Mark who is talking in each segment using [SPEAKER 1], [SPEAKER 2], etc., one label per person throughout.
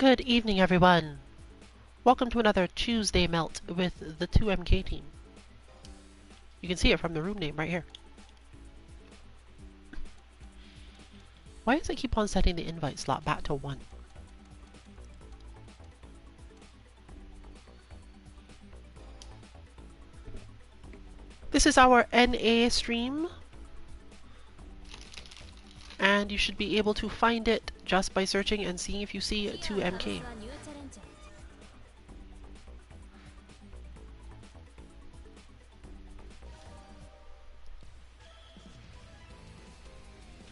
[SPEAKER 1] Good evening, everyone. Welcome to another Tuesday Melt with the 2MK team. You can see it from the room name right here. Why does it keep on setting the invite slot back to 1? This is our NA stream, and you should be able to find it just by searching and seeing if you see 2MK.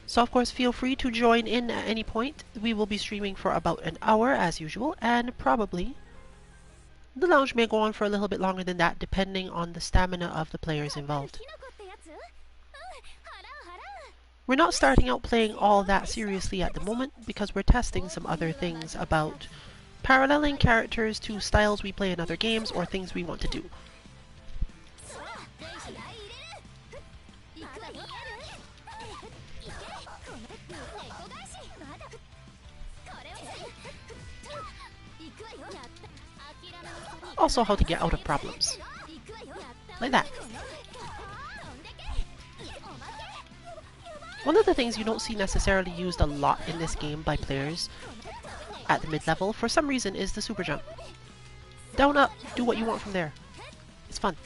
[SPEAKER 1] So of course, feel free to join in at any point. We will be streaming for about an hour as usual, and probably the lounge may go on for a little bit longer than that, depending on the stamina of the players involved. We're not starting out playing all that seriously at the moment because we're testing some other things about paralleling characters to styles we play in other games or things we want to do. Also how to get out of problems. Like that. One of the things you don't see necessarily used a lot in this game by players at the mid-level, for some reason, is the super jump. Down, up, do what you want from there. It's fun.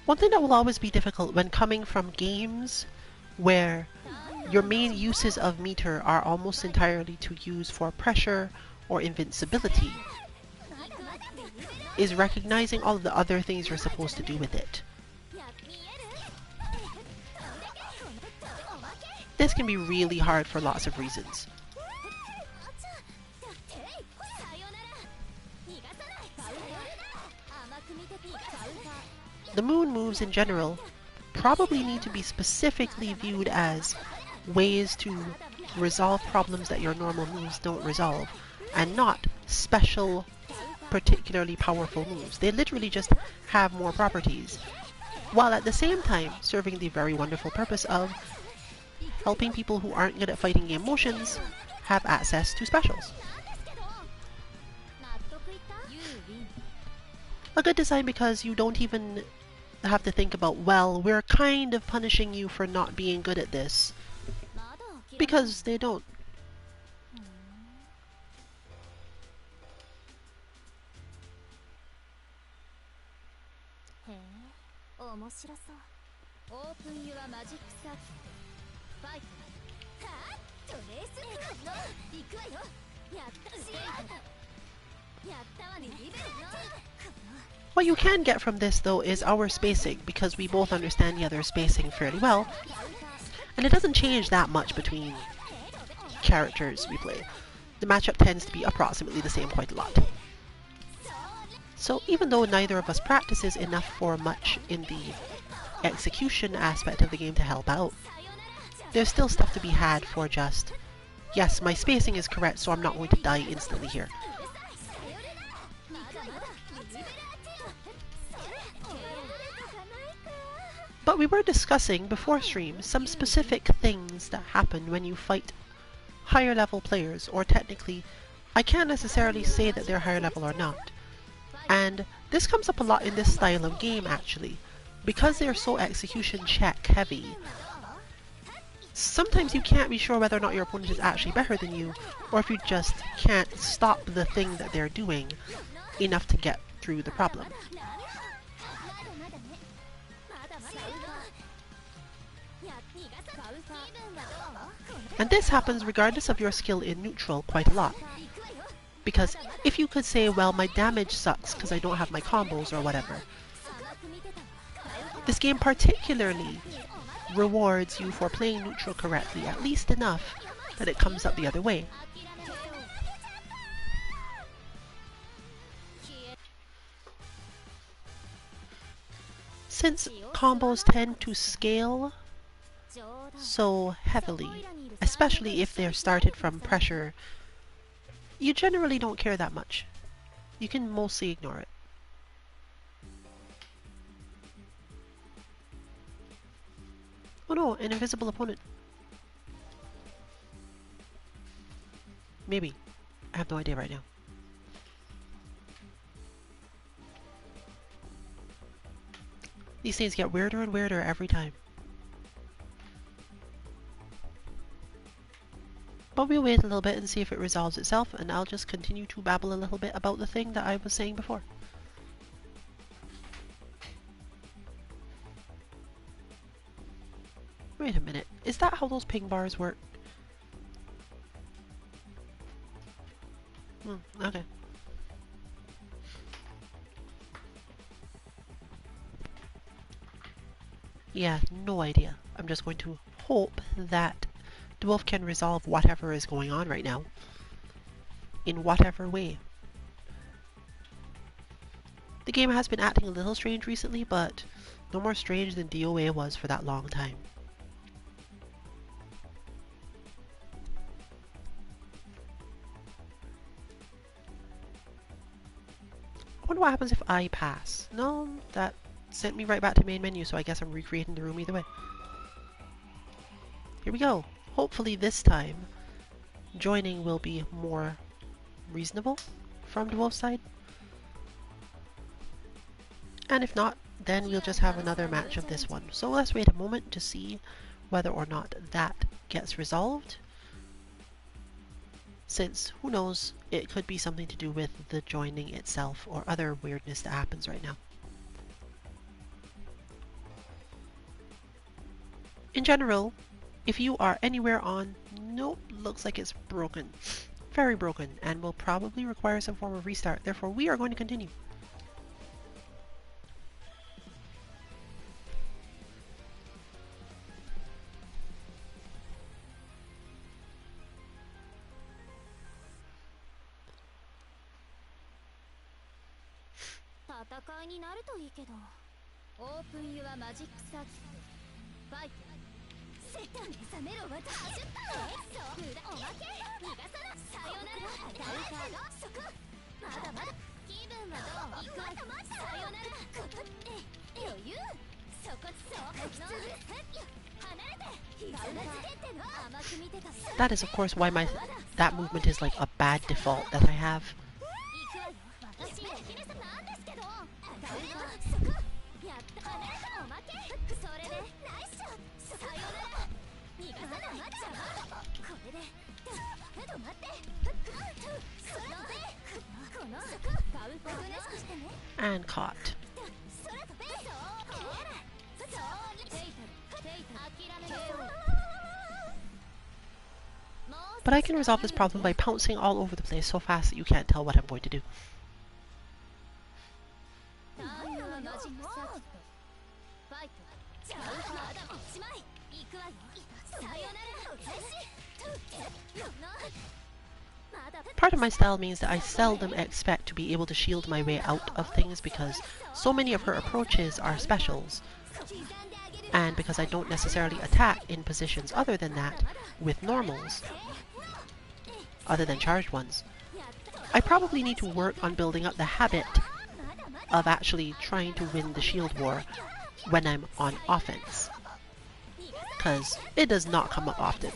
[SPEAKER 1] One thing that will always be difficult when coming from games where your main uses of meter are almost entirely to use for pressure or invincibility is recognizing all of the other things you're supposed to do with it. This can be really hard for lots of reasons. The moon moves in general probably need to be specifically viewed as ways to resolve problems that your normal moves don't resolve, and not special, particularly powerful moves. They literally just have more properties, while at the same time serving the very wonderful purpose of helping people who aren't good at fighting game motions have access to specials. A good design because you don't even have to think about, well, we're kind of punishing you for not being good at this. Because they don't. What you can get from this, though, is our spacing, because we both understand the other's spacing fairly well, and it doesn't change that much between characters we play. The matchup tends to be approximately the same quite a lot. So even though neither of us practices enough for much in the execution aspect of the game to help out, there's still stuff to be had for just, yes, my spacing is correct, so I'm not going to die instantly here. But we were discussing before stream some specific things that happen when you fight higher level players, or technically, I can't necessarily say that they're higher level or not. And this comes up a lot in this style of game actually, because they're so execution check heavy. Sometimes you can't be sure whether or not your opponent is actually better than you, or if you just can't stop the thing that they're doing enough to get through the problem. And this happens regardless of your skill in neutral quite a lot. Because if you could say, well, my damage sucks because I don't have my combos or whatever, this game particularly rewards you for playing neutral correctly, at least enough that it comes up the other way. Since combos tend to scale so heavily, especially if they're started from pressure, you generally don't care that much. You can mostly ignore it. Oh no, an invisible opponent. Maybe. I have no idea right now. These things get weirder and weirder every time. But we'll wait a little bit and see if it resolves itself, and I'll just continue to babble a little bit about the thing that I was saying before. Wait a minute, is that how those ping bars work? Okay. Yeah, no idea. I'm just going to hope that Dwarf can resolve whatever is going on right now. In whatever way. The game has been acting a little strange recently, but no more strange than DOA was for that long time. I wonder what happens if I pass. No, that sent me right back to main menu, so I guess I'm recreating the room either way. Here we go. Hopefully this time, joining will be more reasonable from Dwarf's side. And if not, then we'll just have another match of this one. So let's wait a moment to see whether or not that gets resolved. Since, who knows, it could be something to do with the joining itself or other weirdness that happens right now. In general, if you are anywhere on, nope, looks like it's broken. Very broken, and will probably require some form of restart. Therefore, we are going to continue. That is of course why that movement is like a bad default that I have. And caught. But I can resolve this problem by pouncing all over the place so fast that you can't tell what I'm going to do. Part of my style means that I seldom expect to be able to shield my way out of things because so many of her approaches are specials, and because I don't necessarily attack in positions other than that with normals, other than charged ones. I probably need to work on building up the habit of actually trying to win the shield war when I'm on offense, because it does not come up often.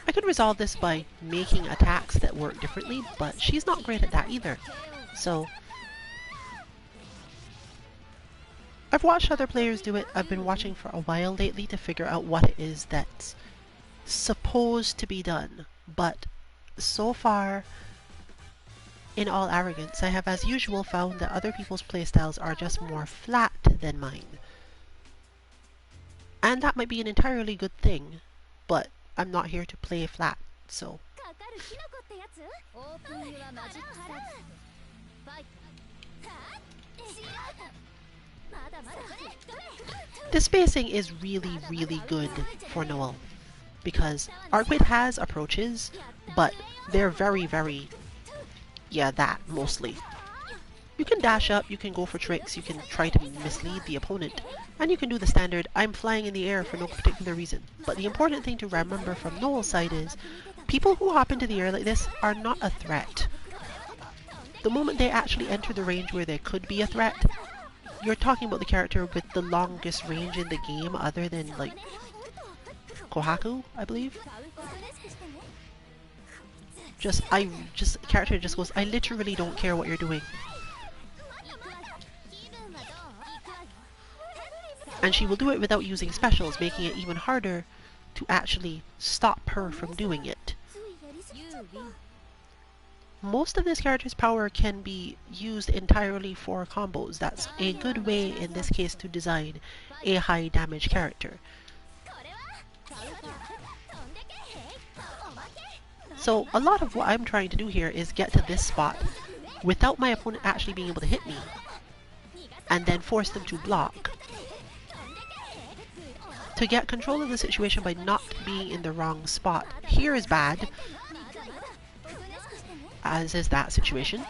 [SPEAKER 1] I could resolve this by making attacks that work differently, but she's not great at that either. So I've watched other players do it. I've been watching for a while lately to figure out what it is that's supposed to be done. But so far, in all arrogance, I have as usual found that other people's playstyles are just more flat than mine. And that might be an entirely good thing, but I'm not here to play flat, so. The spacing is really, really good for Noelle, because Arcade has approaches, but they're very, very, yeah, that, mostly. You can dash up, you can go for tricks, you can try to mislead the opponent, and you can do the standard I'm flying in the air for no particular reason. But the important thing to remember from Noel's side is people who hop into the air like this are not a threat. The moment they actually enter the range where they could be a threat, you're talking about the character with the longest range in the game other than like Kohaku, I believe. The character just goes, I literally don't care what you're doing. And she will do it without using specials, making it even harder to actually stop her from doing it. Most of this character's power can be used entirely for combos. That's a good way in this case to design a high damage character. So a lot of what I'm trying to do here is get to this spot without my opponent actually being able to hit me, and then force them to block. To get control of the situation by not being in the wrong spot. Here is bad, as is that situation,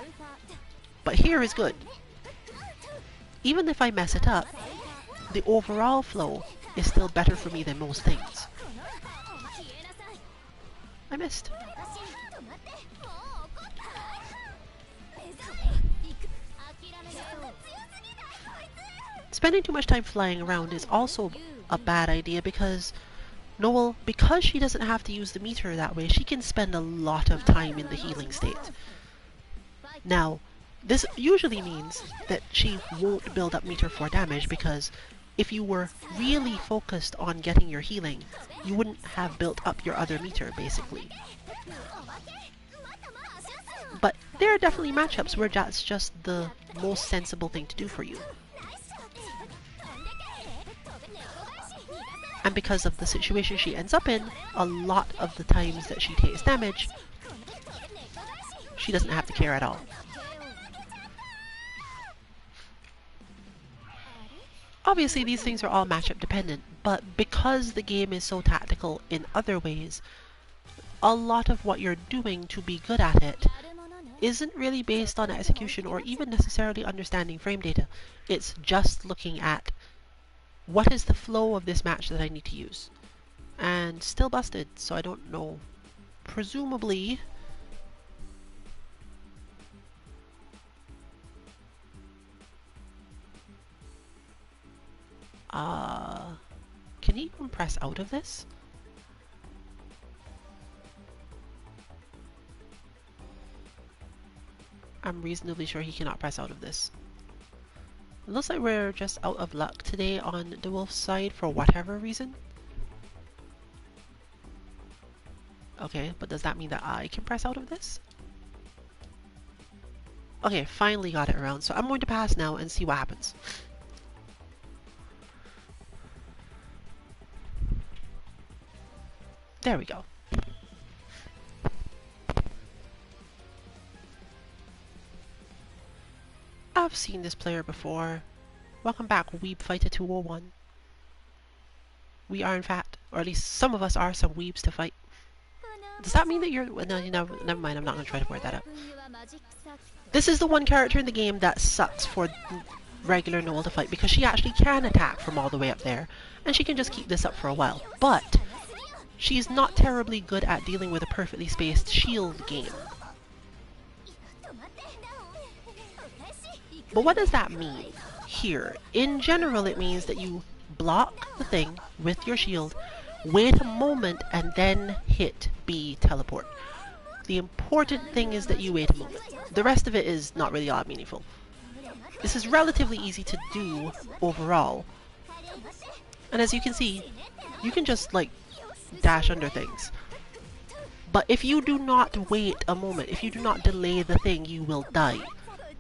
[SPEAKER 1] but here is good. Even if I mess it up, the overall flow is still better for me than most things. I missed. Spending too much time flying around is also a bad idea because Noel, because she doesn't have to use the meter that way, she can spend a lot of time in the healing state. Now, this usually means that she won't build up meter for damage because if you were really focused on getting your healing, you wouldn't have built up your other meter, basically. But there are definitely matchups where that's just the most sensible thing to do for you. And because of the situation she ends up in, a lot of the times that she takes damage, she doesn't have to care at all. Obviously these things are all matchup dependent, but because the game is so tactical in other ways, a lot of what you're doing to be good at it isn't really based on execution or even necessarily understanding frame data. It's just looking at what is the flow of this match that I need to use. And still busted, so I don't know. Presumably can he even press out of this? I'm reasonably sure he cannot press out of this. It looks like we're just out of luck today on the Wolf's side for whatever reason. Okay, but does that mean that I can press out of this? Okay, finally got it around, so I'm going to pass now and see what happens. There we go. I've seen this player before. Welcome back, Weeb Fighter 201. We are in fact, or at least some of us are, some weebs to fight. Does that mean that you're... No, never mind, I'm not going to try to word that out. This is the one character in the game that sucks for regular Noel to fight because she actually can attack from all the way up there, and she can just keep this up for a while. But she's not terribly good at dealing with a perfectly spaced shield game. But what does that mean here? In general, it means that you block the thing with your shield, wait a moment, and then hit B teleport. The important thing is that you wait a moment. The rest of it is not really all that meaningful. This is relatively easy to do overall. And as you can see, you can just like dash under things. But if you do not wait a moment, if you do not delay the thing, you will die.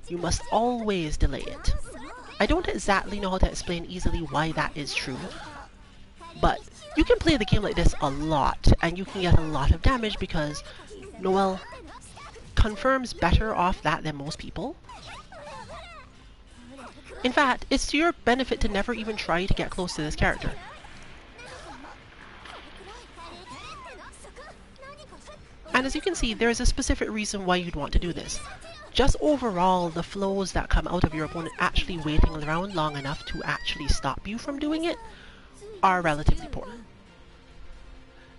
[SPEAKER 1] You must always delay it. I don't exactly know how to explain easily why that is true, but you can play the game like this a lot, and you can get a lot of damage because Noel confirms better off that than most people. In fact, it's to your benefit to never even try to get close to this character. And as you can see, there is a specific reason why you'd want to do this. just overall the flows that come out of your opponent actually waiting around long enough to actually stop you from doing it are relatively poor.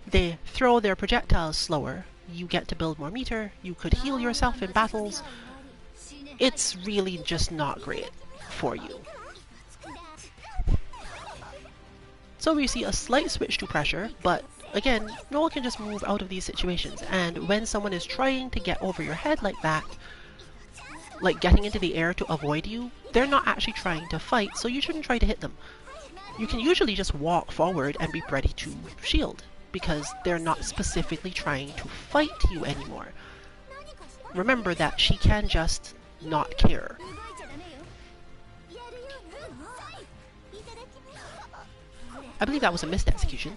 [SPEAKER 1] They throw their projectiles slower, you get to build more meter, you could heal yourself in battles. It's really just not great for you. So we see a slight switch to pressure, but again, Noel can just move out of these situations, and when someone is trying to get over your head like that, like getting into the air to avoid you, they're not actually trying to fight, so you shouldn't try to hit them. You can usually just walk forward and be ready to shield, because they're not specifically trying to fight you anymore. Remember that she can just not care. I believe that was a missed execution.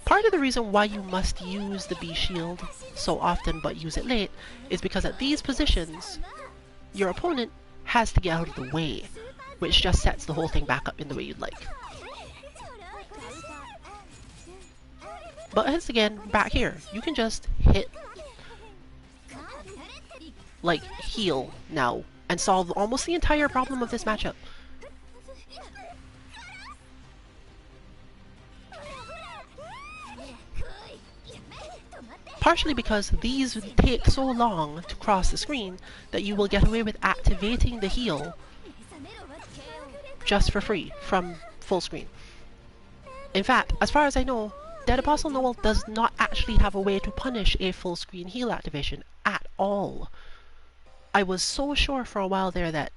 [SPEAKER 1] Part of the reason why you must use the B shield so often but use it late is because at these positions, your opponent has to get out of the way, which just sets the whole thing back up in the way you'd like. But once again, back here, you can just hit, like, heal now, and solve almost the entire problem of this matchup. Partially because these take so long to cross the screen that you will get away with activating the heal just for free from full screen. In fact, as far as I know, Dead Apostle Noel does not actually have a way to punish a full screen heal activation at all. I was so sure for a while there that,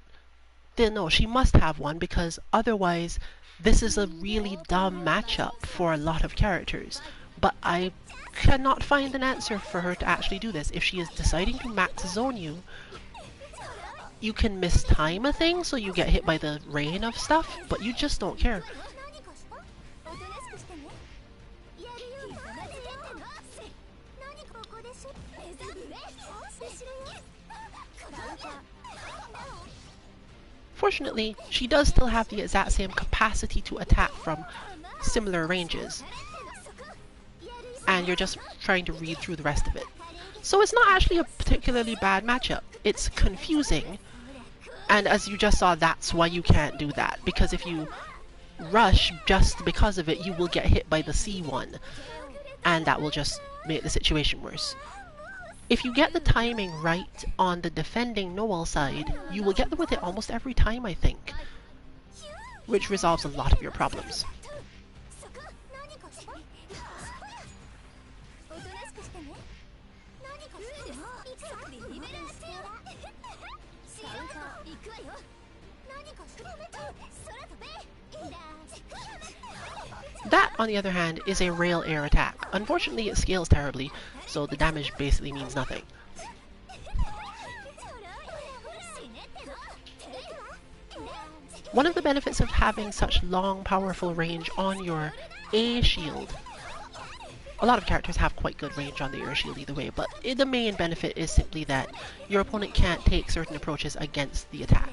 [SPEAKER 1] no, she must have one, because otherwise this is a really dumb matchup for a lot of characters. But I cannot find an answer for her to actually do this. If she is deciding to max zone you, you can mistime a thing so you get hit by the rain of stuff, but you just don't care. Fortunately, she does still have the exact same capacity to attack from similar ranges, and you're just trying to read through the rest of it. So it's not actually a particularly bad matchup. It's confusing, and as you just saw, that's why you can't do that, because if you rush just because of it, you will get hit by the C1, and that will just make the situation worse. If you get the timing right on the defending Noel side, you will get with it almost every time, I think, which resolves a lot of your problems. That, on the other hand, is a rail air attack. Unfortunately, it scales terribly, so the damage basically means nothing. One of the benefits of having such long, powerful range on your A shield, a lot of characters have quite good range on the air shield either way, but the main benefit is simply that your opponent can't take certain approaches against the attack.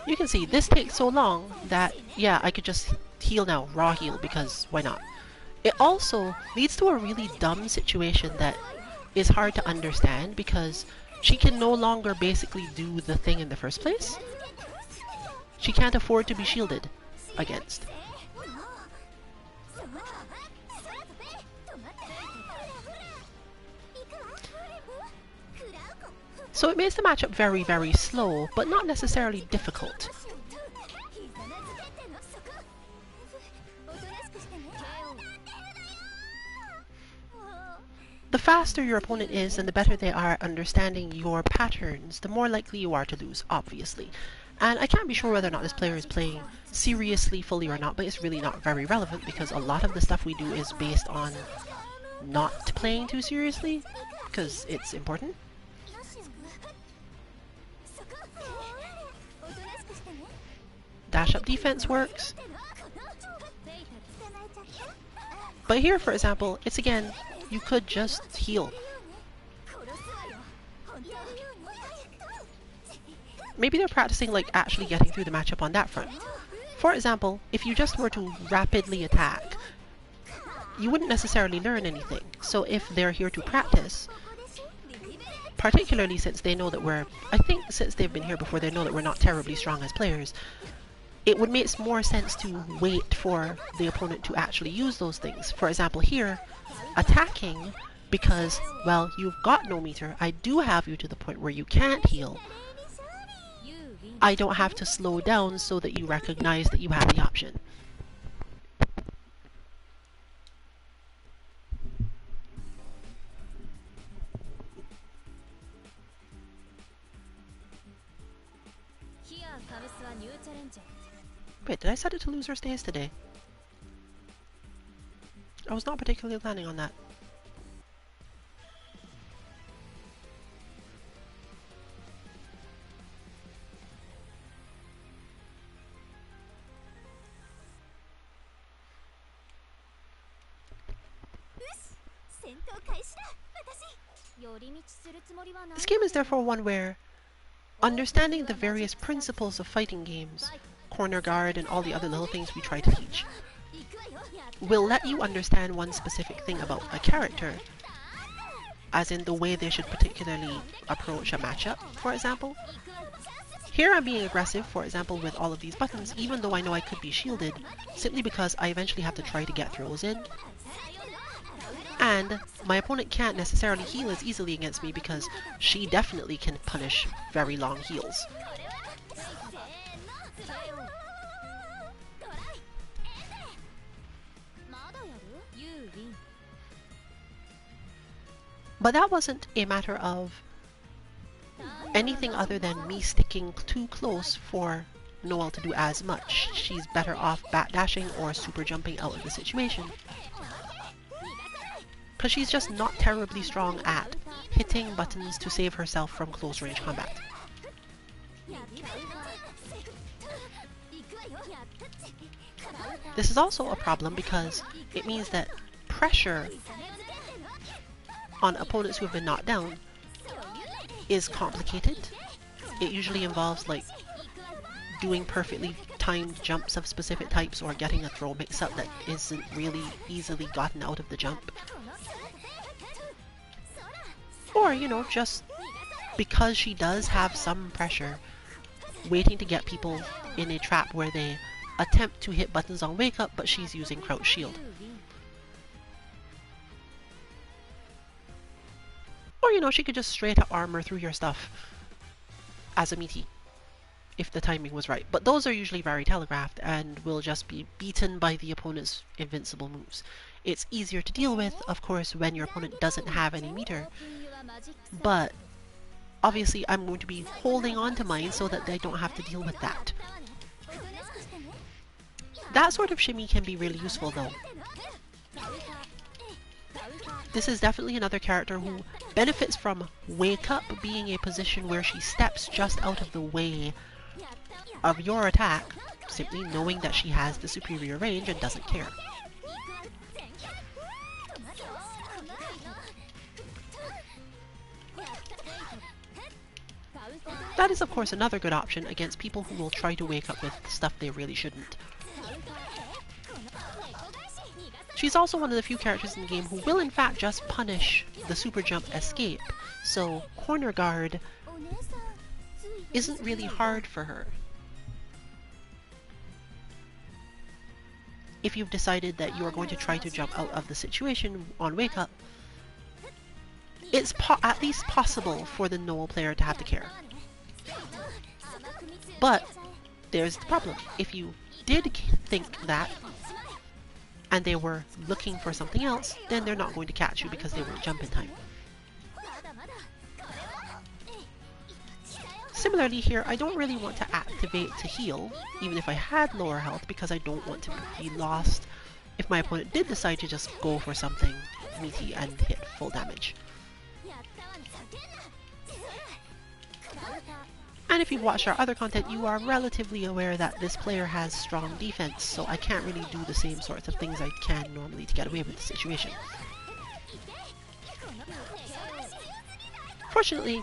[SPEAKER 1] You can see this takes so long that, yeah, I could just heal now, raw heal, because why not? It also leads to a really dumb situation that is hard to understand, because she can no longer basically do the thing in the first place. She can't afford to be shielded against. So it makes the matchup very, very slow, but not necessarily difficult. The faster your opponent is and the better they are at understanding your patterns, the more likely you are to lose, obviously. And I can't be sure whether or not this player is playing seriously fully or not, but it's really not very relevant because a lot of the stuff we do is based on not playing too seriously, because it's important. Dash up defense works. But here, for example, it's again, you could just heal. Maybe they're practicing like actually getting through the matchup on that front. For example, if you just were to rapidly attack, you wouldn't necessarily learn anything. So if they're here to practice, particularly since they know that I think since they've been here before, they know that we're not terribly strong as players, it would make more sense to wait for the opponent to actually use those things. For example, here, attacking, because, well, you've got no meter, I do have you to the point where you can't heal. I don't have to slow down so that you recognize that you have the option. Wait, did I set it to loser stays today? I was not particularly planning on that. This game is therefore one where understanding the various principles of fighting games, corner guard and all the other little things we try to teach, will let you understand one specific thing about a character, as in the way they should particularly approach a matchup, for example. Here I'm being aggressive, for example, with all of these buttons, even though I know I could be shielded, simply because I eventually have to try to get throws in. And my opponent can't necessarily heal as easily against me because she definitely can punish very long heals. But that wasn't a matter of anything other than me sticking too close for Noelle to do as much. She's better off backdashing or super jumping out of the situation, because she's just not terribly strong at hitting buttons to save herself from close range combat. This is also a problem because it means that pressure on opponents who have been knocked down is complicated. It usually involves like doing perfectly timed jumps of specific types or getting a throw mix-up that isn't really easily gotten out of the jump. Or, you know, just because she does have some pressure, waiting to get people in a trap where they attempt to hit buttons on wake up, but she's using crouch shield. Or, you know, she could just straight up armor through your stuff as a meaty, if the timing was right. But those are usually very telegraphed and will just be beaten by the opponent's invincible moves. It's easier to deal with, of course, when your opponent doesn't have any meter. But obviously I'm going to be holding on to mine so that they don't have to deal with that. That sort of shimmy can be really useful though. This is definitely another character who benefits from Wake Up being a position where she steps just out of the way of your attack, simply knowing that she has the superior range and doesn't care. That is of course another good option against people who will try to wake up with stuff they really shouldn't. She's also one of the few characters in the game who will in fact just punish the super jump escape, so corner guard isn't really hard for her. If you've decided that you are going to try to jump out of the situation on wake up, it's at least possible for the Noelle player to have to care. But there's the problem. If you did think that and they were looking for something else, then they're not going to catch you because they won't jump in time. Similarly here, I don't really want to activate to heal, even if I had lower health, because I don't want to be lost if my opponent did decide to just go for something meaty and hit full damage. And if you've watched our other content, you are relatively aware that this player has strong defense, so I can't really do the same sorts of things I can normally to get away with the situation. Fortunately,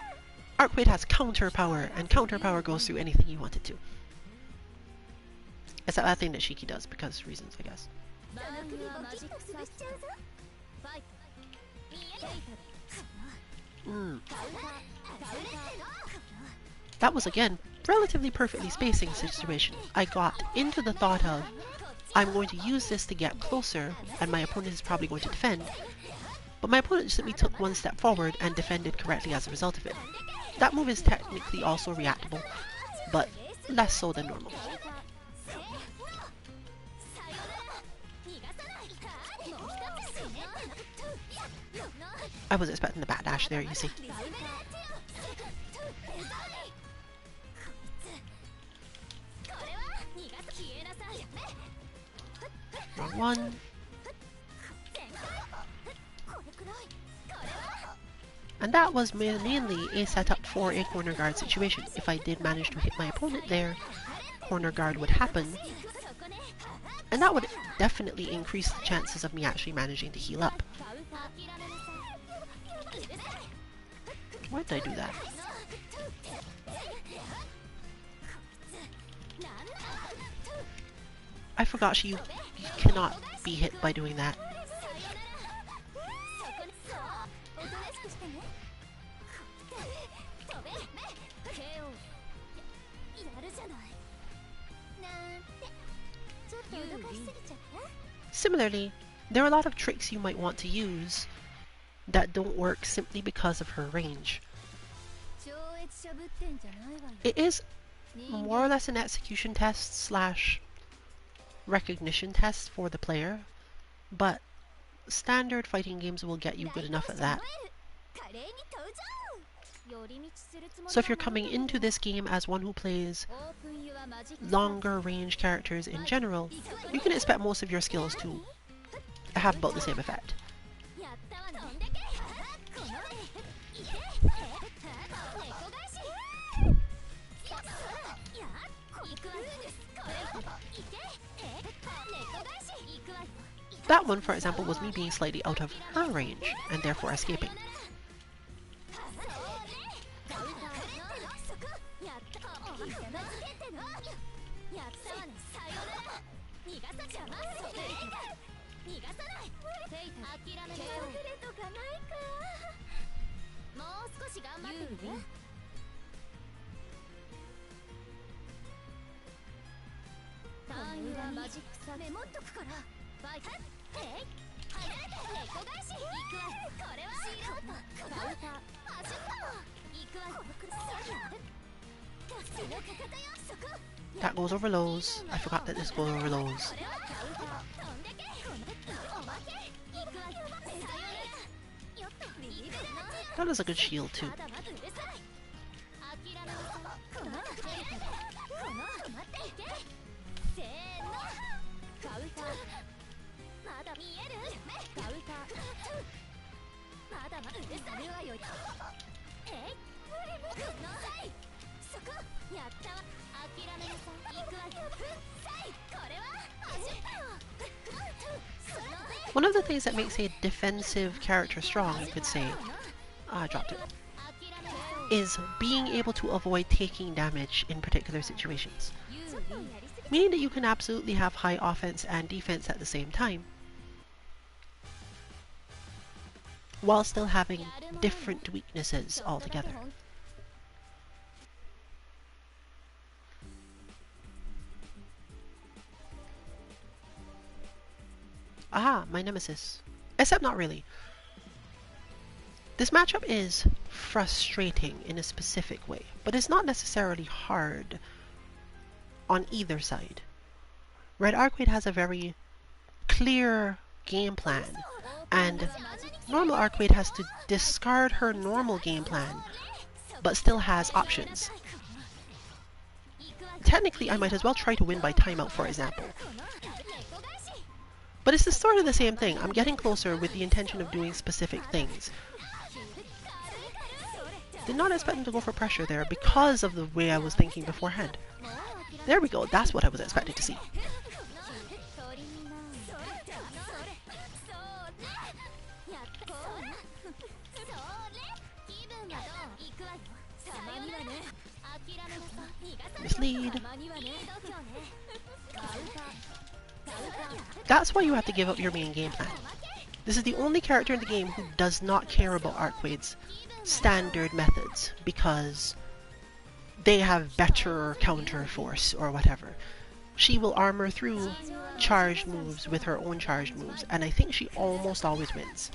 [SPEAKER 1] Arcade has counter power, and counter power goes through anything you want it to. It's that thing that Shiki does because reasons, I guess. That was again relatively perfectly spacing situation. I got into the thought of I'm going to use this to get closer and my opponent is probably going to defend, but my opponent simply took one step forward and defended correctly as a result of it. That move is technically also reactable, but less so than normal. I was expecting the backdash there, you see. Wrong one. And that was mainly a setup for a corner guard situation. If I did manage to hit my opponent there, corner guard would happen. And that would definitely increase the chances of me actually managing to heal up. Why did I do that? I forgot you cannot be hit by doing that. Similarly, there are a lot of tricks you might want to use that don't work simply because of her range. It is more or less an execution test slash recognition test for the player, but standard fighting games will get you good enough at that. So if you're coming into this game as one who plays longer range characters in general, you can expect most of your skills to have about the same effect. That one, for example, was me being slightly out of her range and therefore escaping. That goes over lows. I forgot that this goes over lows. That is a good shield too. One of the things that makes a defensive character strong, you could say, I dropped it, is being able to avoid taking damage in particular situations. Meaning that you can absolutely have high offense and defense at the same time, while still having different weaknesses altogether. Aha, my nemesis. Except not really. This matchup is frustrating in a specific way, but it's not necessarily hard on either side. Red Arcade has a very clear game plan, and normal Arcade has to discard her normal game plan, but still has options. Technically, I might as well try to win by timeout, for example. But it's sort of the same thing. I'm getting closer with the intention of doing specific things. Did not expect him to go for pressure there because of the way I was thinking beforehand. There we go, that's what I was expecting to see. Mislead. That's why you have to give up your main game plan. This is the only character in the game who does not care about Arcwade's standard methods because they have better counter force or whatever. She will armor through charged moves with her own charged moves, and I think she almost always wins.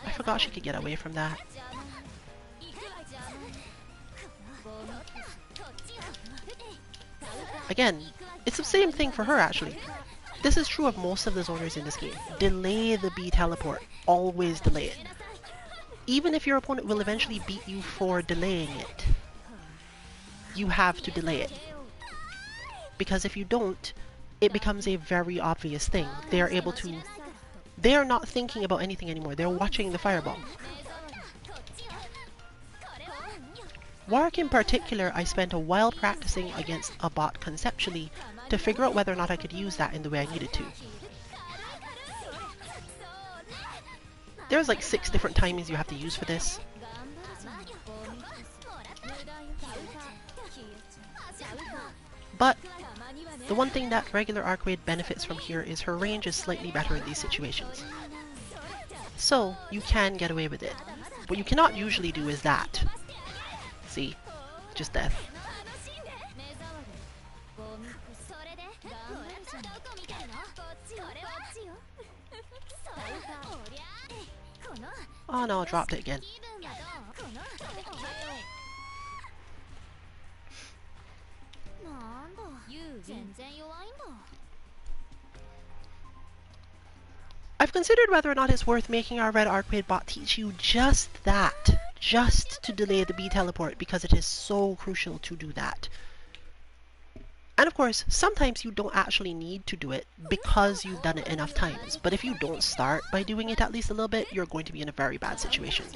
[SPEAKER 1] I forgot she could get away from that. Again, it's the same thing for her actually. This is true of most of the zoners in this game. Delay the B teleport. Always delay it. Even if your opponent will eventually beat you for delaying it, you have to delay it. Because if you don't, it becomes a very obvious thing. They are able to... They are not thinking about anything anymore. They're watching the fireball. Warwick in particular, I spent a while practicing against a bot conceptually to figure out whether or not I could use that in the way I needed to. There's like 6 different timings you have to use for this. But the one thing that regular Arcwade benefits from here is her range is slightly better in these situations. So you can get away with it. What you cannot usually do is that. See? Just death. Oh no, I dropped it again. I've considered whether or not it's worth making our red Arcwade bot teach you just that. Just to delay the B teleport, because it is so crucial to do that. And of course, sometimes you don't actually need to do it because you've done it enough times. But if you don't start by doing it at least a little bit, you're going to be in a very bad situation.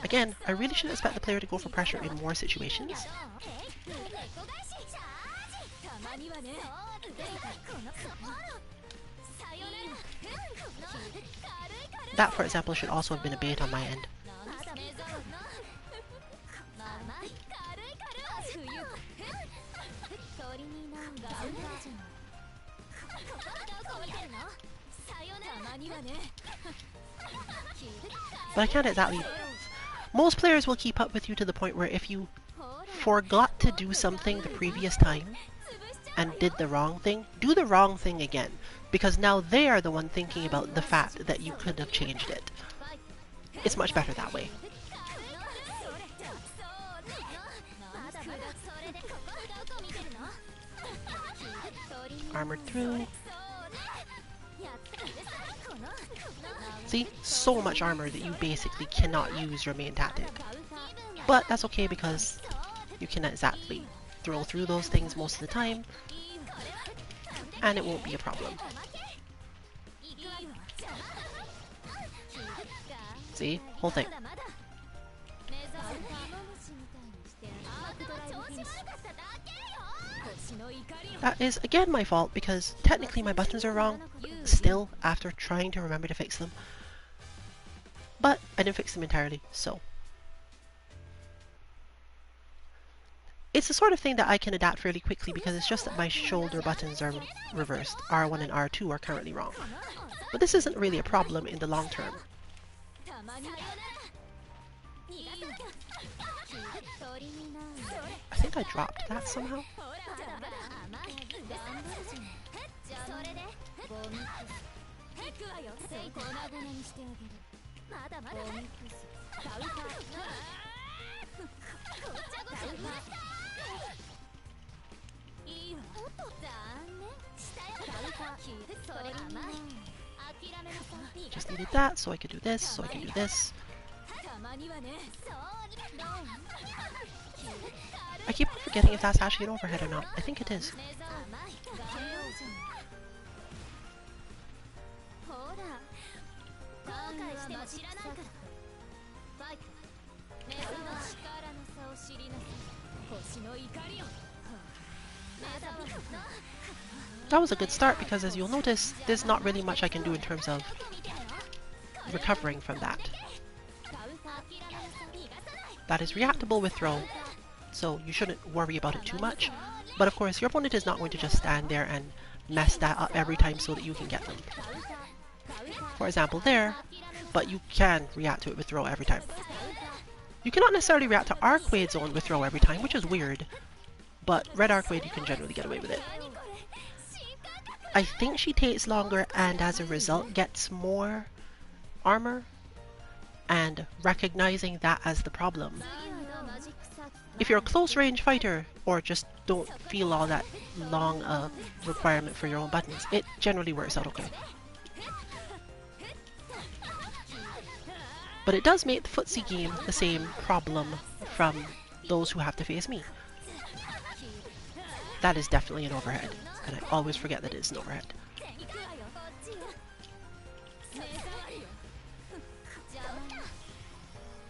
[SPEAKER 1] Again, I really should expect the player to go for pressure in more situations. That, for example, should also have been a bait on my end. But I can't exactly... Most players will keep up with you to the point where if you forgot to do something the previous time and did the wrong thing, do the wrong thing again. Because now they are the one thinking about the fact that you could have changed it. It's much better that way. Armored through. See? So much armor that you basically cannot use your main tactic. But that's okay because you cannot exactly throw through those things most of the time. And it won't be a problem. See? Whole thing. That is again my fault because technically my buttons are wrong still after trying to remember to fix them. But I didn't fix them entirely, so. It's the sort of thing that I can adapt fairly quickly because it's just that my shoulder buttons are reversed. R1 and R2 are currently wrong. But this isn't really a problem in the long term. I think I dropped that somehow. Just needed that so I could do this, so I can do this. I keep forgetting if that's actually an overhead or not. I think it is. That was a good start because, as you'll notice, there's not really much I can do in terms of recovering from that. That is reactable with throw, so you shouldn't worry about it too much. But of course, your opponent is not going to just stand there and mess that up every time so that you can get them. For example there, but you can react to it with throw every time. You cannot necessarily react to Arcade Zone with throw every time, which is weird, but Red Arcade you can generally get away with it. I think she takes longer and as a result gets more armor, and recognizing that as the problem. If you're a close range fighter or just don't feel all that long a requirement for your own buttons, it generally works out okay. But it does make the footsie game the same problem from those who have to face me. That is definitely an overhead, and I always forget that it's an overhead.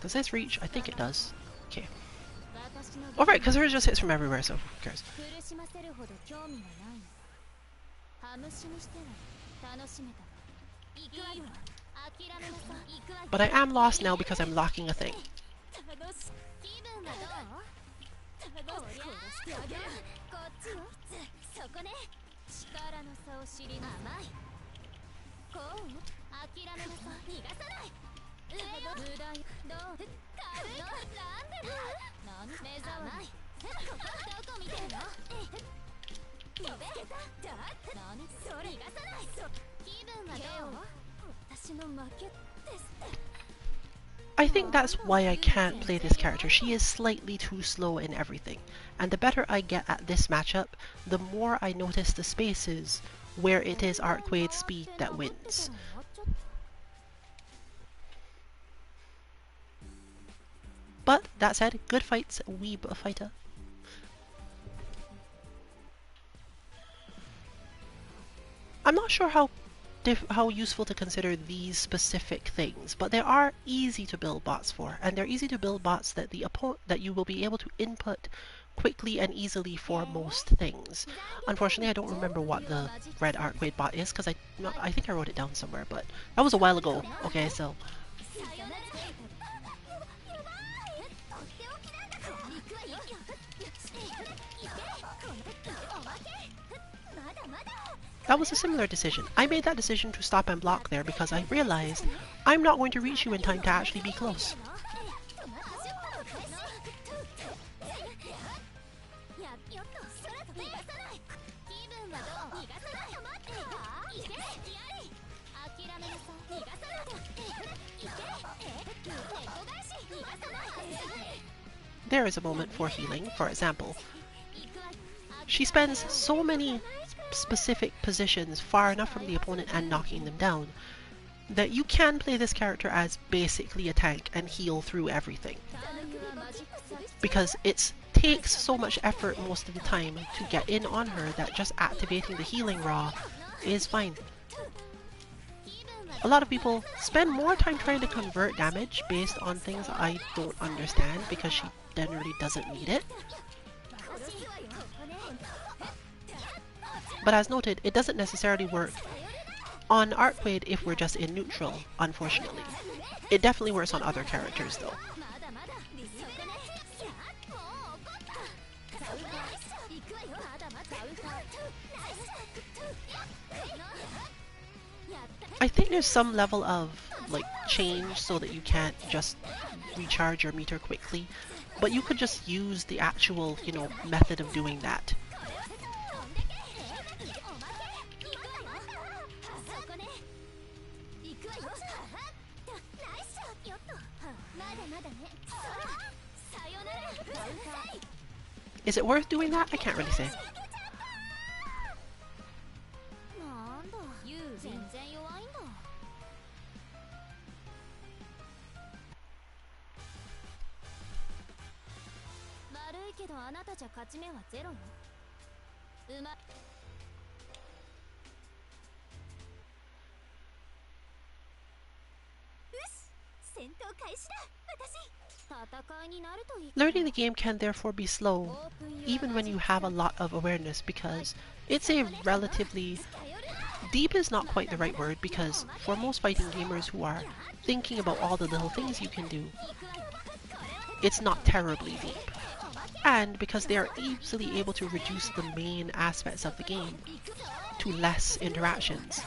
[SPEAKER 1] Does this reach? I think it does. Okay. Oh right, because hers just hits from everywhere, so who cares? But I am lost now because I'm locking a thing. I think that's why I can't play this character. She is slightly too slow in everything. And the better I get at this matchup, the more I notice the spaces where it is Arcade's speed that wins. But, that said, good fights, weeb fighter. I'm not sure how useful to consider these specific things, but there are easy to build bots for, and they're easy to build bots that that you will be able to input quickly and easily for most things. Unfortunately, I don't remember what the Red Arcade bot is because I think I wrote it down somewhere, but that was a while ago. Okay, so that was a similar decision. I made that decision to stop and block there because I realized I'm not going to reach you in time to actually be close. There is a moment for healing, for example. She spends so many specific positions far enough from the opponent and knocking them down that you can play this character as basically a tank and heal through everything. Because it takes so much effort most of the time to get in on her that just activating the healing raw is fine. A lot of people spend more time trying to convert damage based on things I don't understand because she generally doesn't need it. But as noted, it doesn't necessarily work on Arcade if we're just in neutral, unfortunately. It definitely works on other characters though. I think there's some level of like change so that you can't just recharge your meter quickly, but you could just use the actual, method of doing that. Is it worth doing that? I can't really say. Learning the game can therefore be slow, even when you have a lot of awareness, because it's a relatively... Deep is not quite the right word, because for most fighting gamers who are thinking about all the little things you can do, it's not terribly deep. And because they are easily able to reduce the main aspects of the game to less interactions,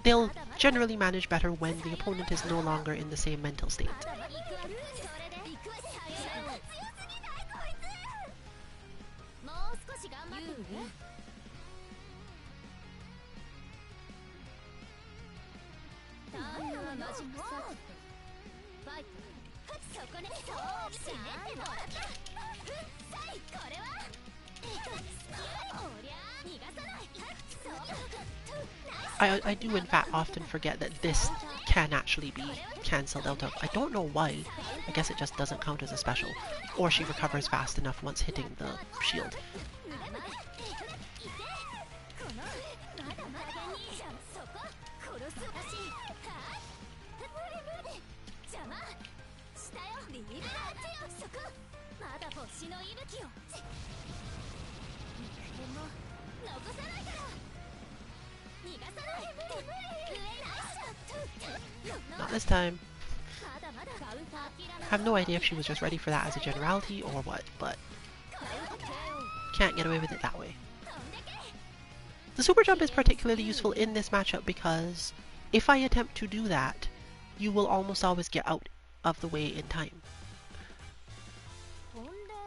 [SPEAKER 1] they'll generally manage better when the opponent is no longer in the same mental state. I do in fact often forget that this can actually be cancelled out of. I don't know why. I guess it just doesn't count as a special. Or she recovers fast enough once hitting the shield. Not this time. I have no idea if she was just ready for that as a generality or what, but can't get away with it that way. The super jump is particularly useful in this matchup because if I attempt to do that, you will almost always get out of the way in time.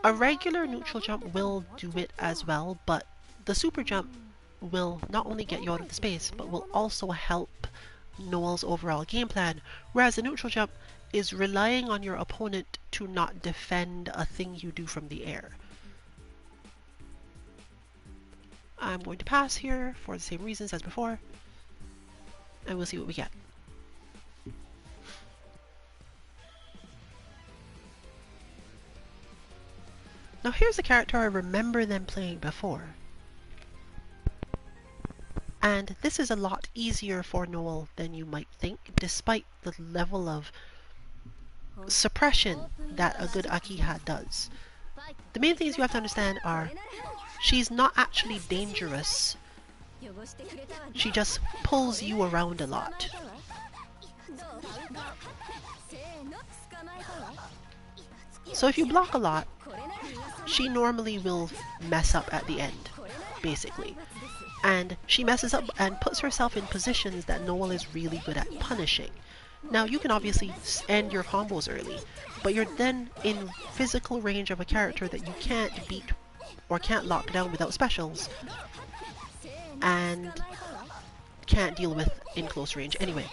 [SPEAKER 1] A regular neutral jump will do it as well, but the super jump will not only get you out of the space, but will also help Noel's overall game plan, whereas the neutral jump is relying on your opponent to not defend a thing you do from the air. I'm going to pass here for the same reasons as before, and we'll see what we get. Now here's a character I remember them playing before. And this is a lot easier for Noel than you might think, despite the level of suppression that a good Akiha does. The main things you have to understand are she's not actually dangerous. She just pulls you around a lot. So if you block a lot, she normally will mess up at the end, basically. And she messes up and puts herself in positions that Noel is really good at punishing. Now you can obviously end your combos early, but you're then in physical range of a character that you can't beat or can't lock down without specials, and can't deal with in close range anyway.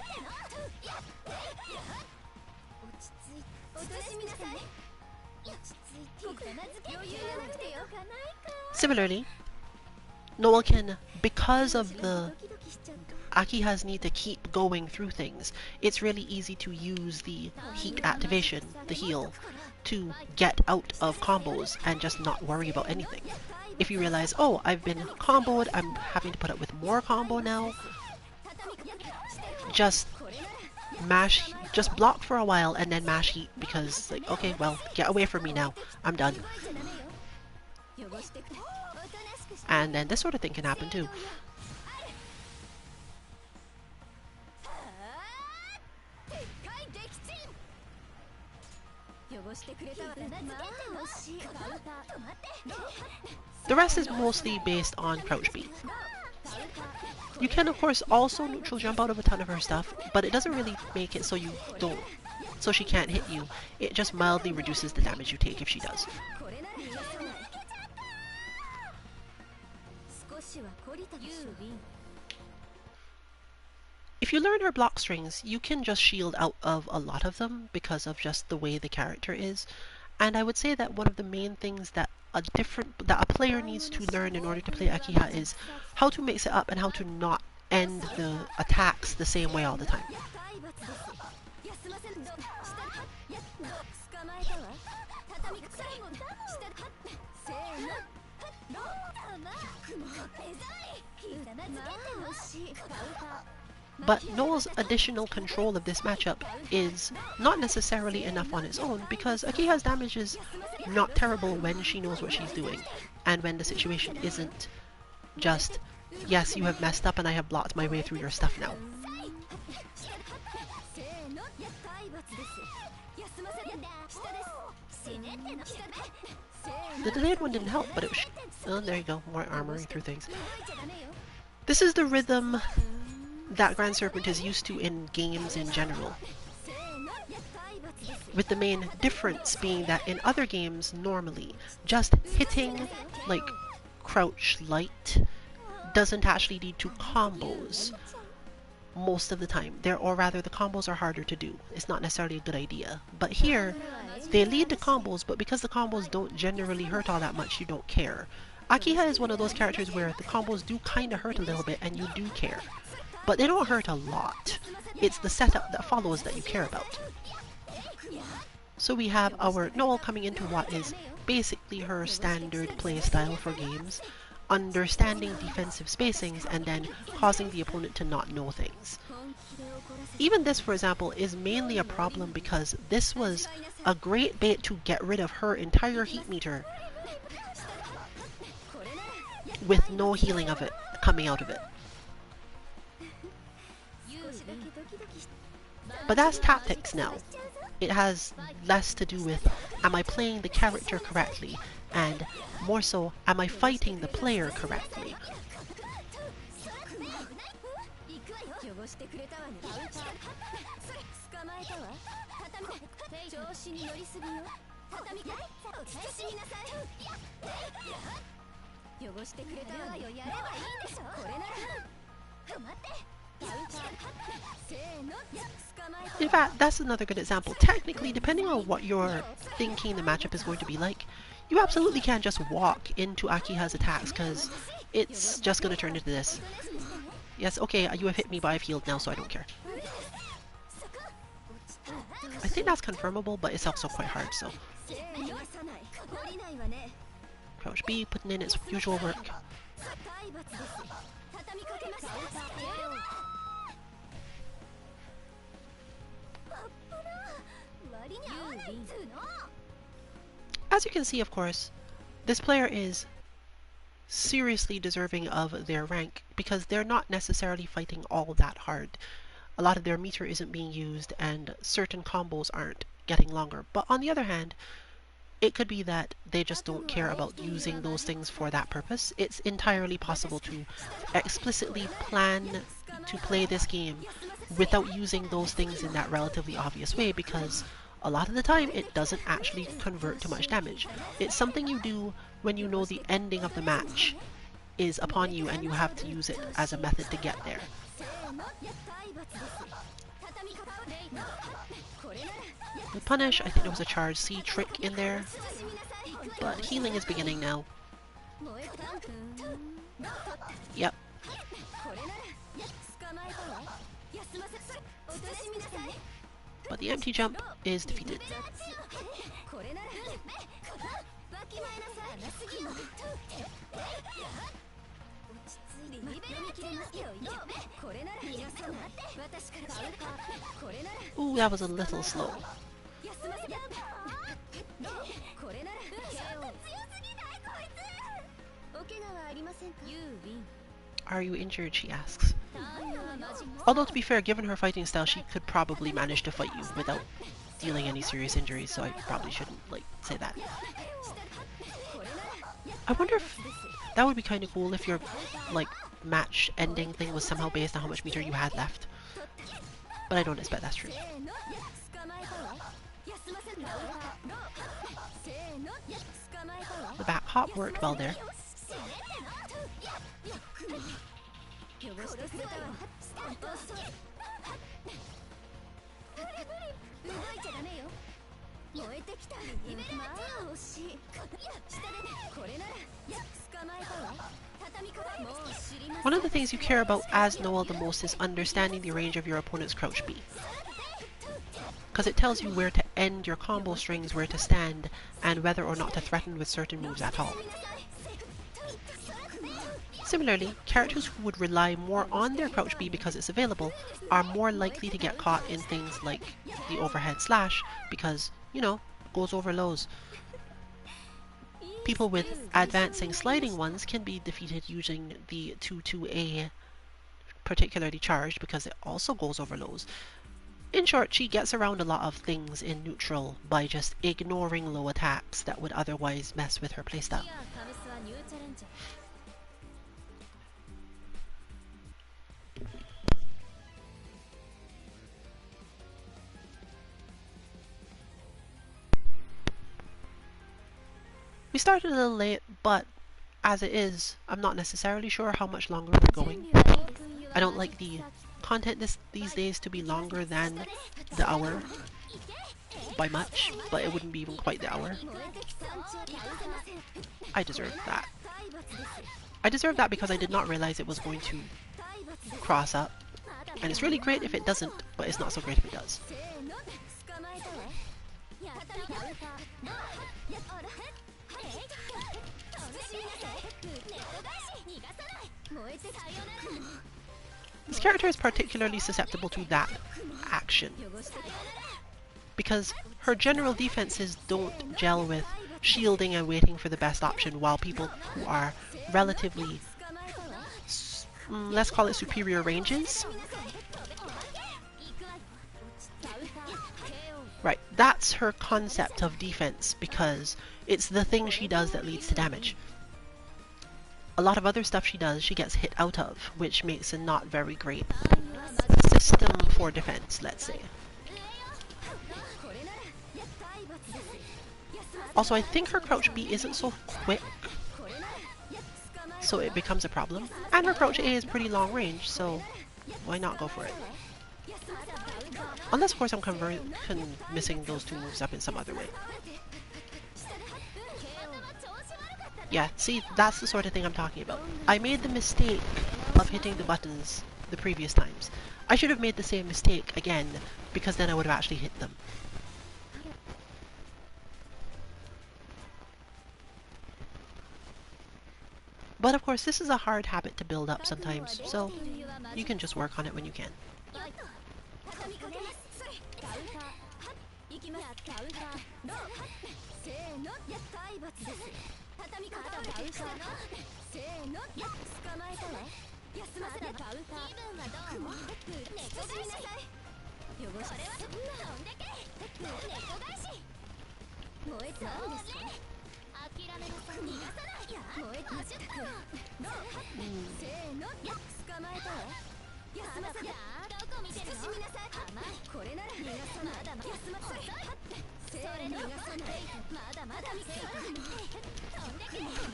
[SPEAKER 1] Similarly, Noel can, because of the Akiha's need to keep going through things, it's really easy to use the heat activation, the heal, to get out of combos and just not worry about anything. If you realize, oh, I've been comboed, I'm having to put up with more combo now, just mash, just block for a while and then mash heat, because like, okay, well, get away from me now, I'm done. And then this sort of thing can happen too. The rest is mostly based on crouch beat. You can of course also neutral jump out of a ton of her stuff, but it doesn't really make it so you don't, so she can't hit you. It just mildly reduces the damage you take if she does. If you learn her block strings, you can just shield out of a lot of them because of just the way the character is. And I would say that one of the main things that a player needs to learn in order to play Akiha is how to mix it up and how to not end the attacks the same way all the time. But Noel's additional control of this matchup is not necessarily enough on its own, because Akiha's damage is not terrible when she knows what she's doing, and when the situation isn't just, yes, you have messed up and I have blocked my way through your stuff now. The delayed one didn't help, but it was... Oh, there you go, more armoring through things. This is the rhythm that Grand Serpent is used to in games in general, with the main difference being that in other games, normally, just hitting, like, crouch light doesn't actually lead to combos most of the time. Or rather, the combos are harder to do. It's not necessarily a good idea. But here, they lead to combos, but because the combos don't generally hurt all that much, you don't care. Akiha is one of those characters where the combos do kind of hurt a little bit, and you do care. But they don't hurt a lot. It's the setup that follows that you care about. So we have our Noel coming into what is basically her standard playstyle for games, understanding defensive spacings and then causing the opponent to not know things. Even this, for example, is mainly a problem because this was a great bait to get rid of her entire heat meter with no healing of it coming out of it. But that's tactics now. It has less to do with, am I playing the character correctly? And more so, am I fighting the player correctly? In fact, that's another good example. Technically, depending on what you're thinking the matchup is going to be like, you absolutely can't just walk into Akiha's attacks, because it's just going to turn into this. Yes, okay, you have hit me, but I've healed now, so I don't care. I think that's confirmable, but it's also quite hard, so... Crouch B, putting in its usual work. As you can see, of course, this player is seriously deserving of their rank because they're not necessarily fighting all that hard. A lot of their meter isn't being used and certain combos aren't getting longer. But on the other hand, it could be that they just don't care about using those things for that purpose. It's entirely possible to explicitly plan to play this game without using those things in that relatively obvious way, because a lot of the time it doesn't actually convert to much damage. It's something you do when you know the ending of the match is upon you and you have to use it as a method to get there. With Punish, I think there was a charge C trick in there, but healing is beginning now. Yep. But the empty jump is defeated. Ooh, that was a little slow. Are you injured? She asks. Although to be fair, given her fighting style, she could probably manage to fight you without dealing any serious injuries, so I probably shouldn't, say that. I wonder if that would be kind of cool if your, match ending thing was somehow based on how much meter you had left. But I don't expect that's true. The back hop worked well there. One of the things you care about as Noel the most is understanding the range of your opponent's crouch B, because it tells you where to end your combo strings, where to stand, and whether or not to threaten with certain moves at all. Similarly, characters who would rely more on their crouch B because it's available are more likely to get caught in things like the overhead slash because, you know, goes over lows. People with advancing sliding ones can be defeated using the 2-2A, particularly charged because it also goes over lows. In short, she gets around a lot of things in neutral by just ignoring low attacks that would otherwise mess with her playstyle. We started a little late, but as it is, I'm not necessarily sure how much longer we're going. I don't like the content these days to be longer than the hour by much, but it wouldn't be even quite the hour. I deserve that. I deserve that because I did not realize it was going to cross up. And it's really great if it doesn't, but it's not so great if it does. This character is particularly susceptible to that action, because her general defenses don't gel with shielding and waiting for the best option, while people who are relatively, let's call it superior ranges. Right, that's her concept of defense, because it's the thing she does that leads to damage. A lot of other stuff she does, she gets hit out of, which makes a not very great system for defense, let's say. Also, I think her crouch B isn't so quick, so it becomes a problem. And her crouch A is pretty long range, so why not go for it? Unless, of course, I'm missing those two moves up in some other way. Yeah, see, that's the sort of thing I'm talking about. I made the mistake of hitting the buttons the previous times. I should have made the same mistake again, because then I would have actually hit them. But of course, this is a hard habit to build up sometimes, so you can just work on it when you can.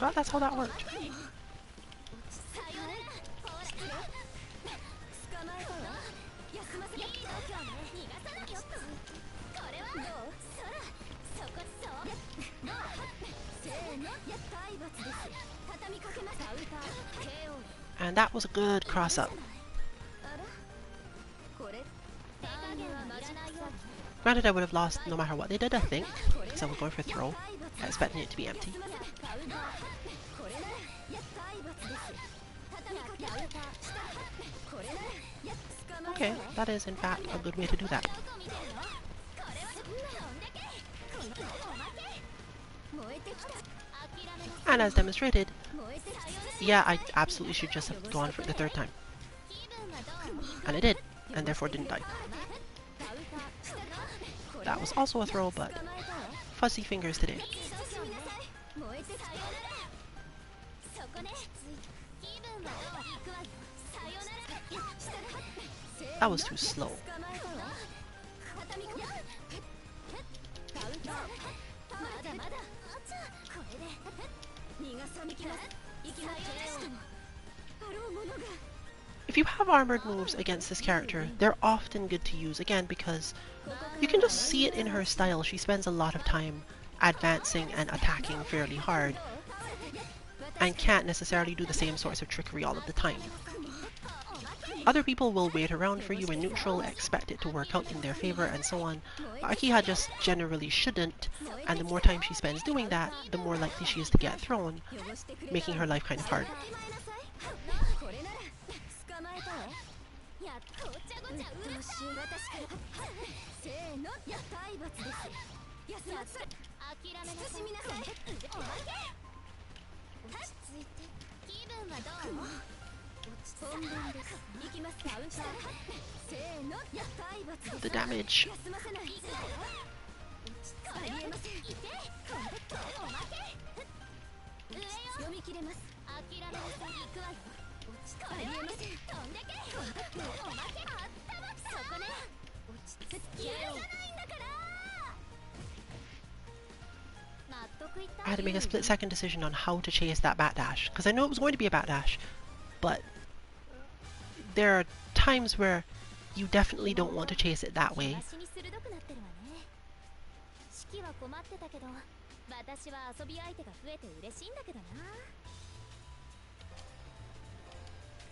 [SPEAKER 1] But that's how that worked. And that was a good cross-up. Granted, I would have lost no matter what they did, I think, because I was going for throw, expecting it to be empty. Okay, that is in fact a good way to do that. And as demonstrated, yeah, I absolutely should just have gone for it the third time. And I did, and therefore didn't die. That was also a throw, but fuzzy fingers today. That was too slow. If you have armored moves against this character, they're often good to use, again, because you can just see it in her style. She spends a lot of time advancing and attacking fairly hard, and can't necessarily do the same sorts of trickery all of the time. Other people will wait around for you in neutral, expect it to work out in their favor, and so on. But Akiha just generally shouldn't, and the more time she spends doing that, the more likely she is to get thrown, making her life kind of hard. The damage. I had to make a split-second decision on how to chase that bat dash, because I know it was going to be a bat dash, but there are times where you definitely don't want to chase it that way.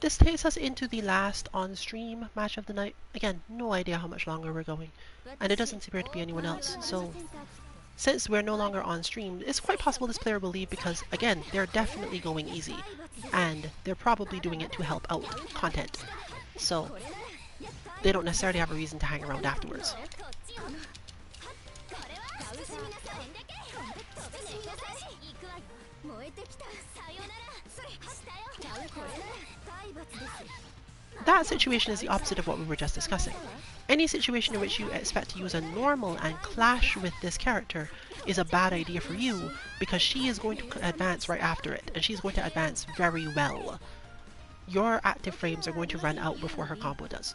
[SPEAKER 1] This takes us into the last on-stream match of the night. Again, no idea how much longer we're going, and it doesn't appear to be anyone else, so since we're no longer on stream, it's quite possible this player will leave because, again, they're definitely going easy, and they're probably doing it to help out content, so they don't necessarily have a reason to hang around afterwards. That situation is the opposite of what we were just discussing. Any situation in which you expect to use a normal and clash with this character is a bad idea for you, because she is going to advance right after it, and she's going to advance very well. Your active frames are going to run out before her combo does.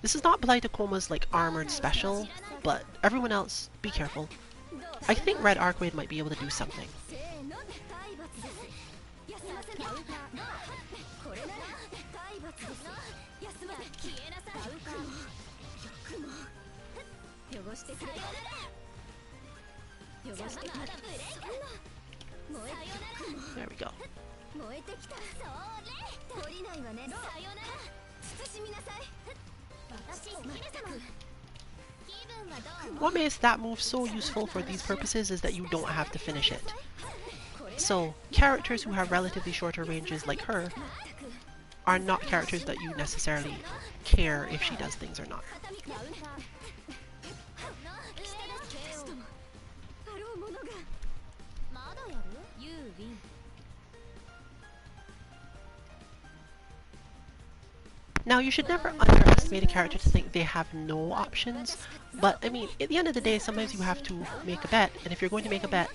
[SPEAKER 1] This is not Blightacoma's like armored special, but everyone else, be careful. I think Red Archwade might be able to do something. There we go. What makes that move so useful for these purposes is that you don't have to finish it. So, characters who have relatively shorter ranges like her are not characters that you necessarily care if she does things or not. Now, you should never underestimate a character to think they have no options, but I mean, at the end of the day, sometimes you have to make a bet, and if you're going to make a bet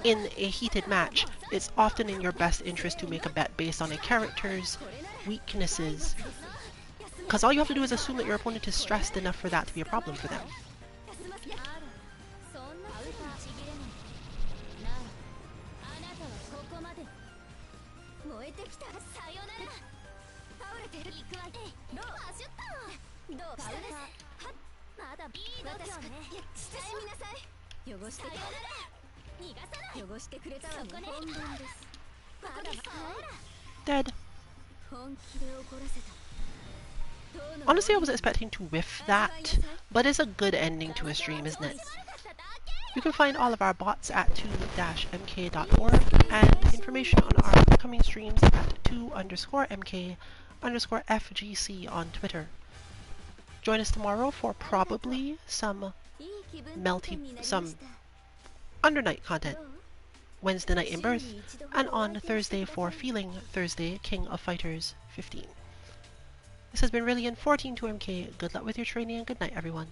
[SPEAKER 1] in a heated match, it's often in your best interest to make a bet based on a character's weaknesses, because all you have to do is assume that your opponent is stressed enough for that to be a problem for them. Dead. Honestly, I was expecting to whiff that, but it's a good ending to a stream, isn't it? You can find all of our bots at 2-mk.org and information on our upcoming streams at 2_mk_FGC on Twitter. Join us tomorrow for probably some Under Night content, Wednesday night in Birth, and on Thursday for Feeling Thursday, King of Fighters 15. This has been Rillian 14 2MK. Good luck with your training and good night, everyone.